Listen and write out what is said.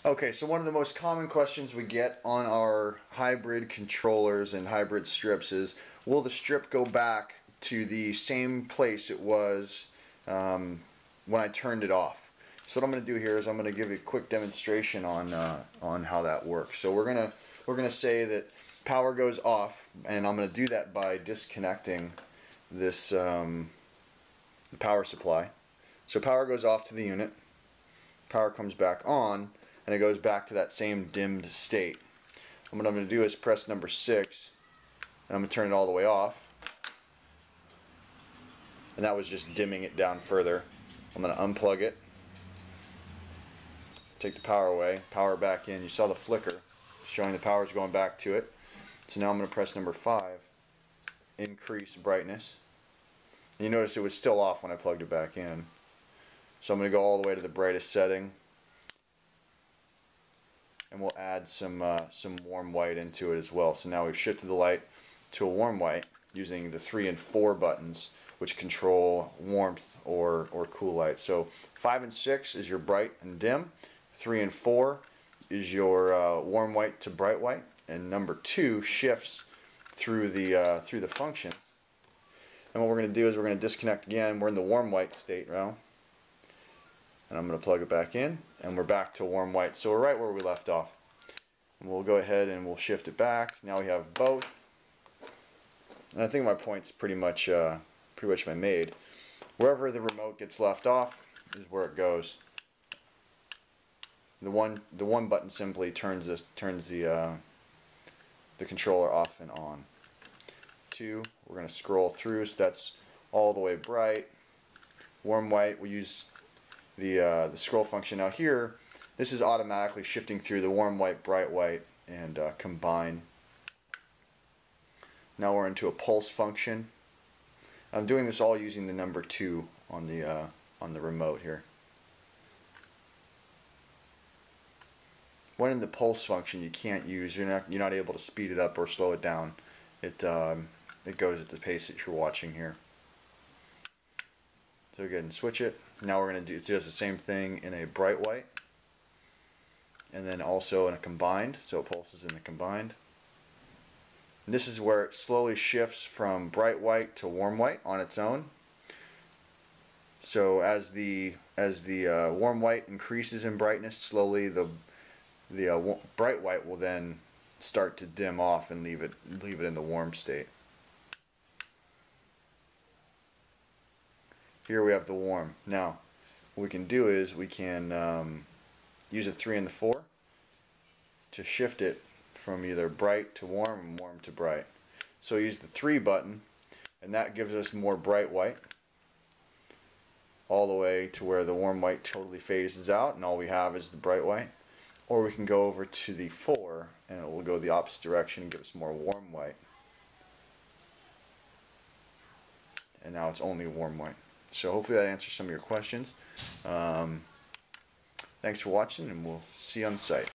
Okay, so one of the most common questions we get on our hybrid controllers and hybrid strips is, will the strip go back to the same place it was when I turned it off? So what I'm going to do here is I'm going to give you a quick demonstration on how that works. So we're gonna say that power goes off, and I'm going to do that by disconnecting this the power supply. So power goes off to the unit, power comes back on, and it goes back to that same dimmed state. And what I'm going to do is press number 6, and I'm going to turn it all the way off. And that was just dimming it down further. I'm going to unplug it, take the power away, power back in. You saw the flicker showing the power is going back to it. So now I'm going to press number 5, increase brightness. And you notice it was still off when I plugged it back in. So I'm going to go all the way to the brightest setting, and we'll add some warm white into it as well. So now we've shifted the light to a warm white using the 3 and 4 buttons, which control warmth or cool light. So 5 and 6 is your bright and dim, 3 and 4 is your warm white to bright white, and number 2 shifts through the function. And what we're going to do is we're going to disconnect again. We're in the warm white state now. And I'm going to plug it back in, and we're back to warm white. So we're right where we left off. And we'll go ahead and we'll shift it back. Now we have both. And I think my point's pretty much been made. Wherever the remote gets left off is where it goes. The one button simply turns the controller off and on. 2, we're going to scroll through, so that's all the way bright. Warm white, we use the scroll function. Now here, this is automatically shifting through the warm white, bright white, and combine. Now we're into a pulse function. I'm doing this all using the number 2 on the remote here. When in the pulse function, you can't use, you're not able to speed it up or slow it down. It goes at the pace that you're watching here. So go ahead and switch it. Now we're going to do the same thing in a bright white, and then also in a combined, so it pulses in the combined. And this is where it slowly shifts from bright white to warm white on its own. So as the warm white increases in brightness, slowly the bright white will then start to dim off and leave it in the warm state. Here we have the warm. Now, what we can do is we can use a 3 and the 4 to shift it from either bright to warm and warm to bright. So use the 3 button, and that gives us more bright white, all the way to where the warm white totally phases out and all we have is the bright white. Or we can go over to the 4 and it will go the opposite direction and give us more warm white. And now it's only warm white. So hopefully that answers some of your questions. Thanks for watching, and we'll see you on site.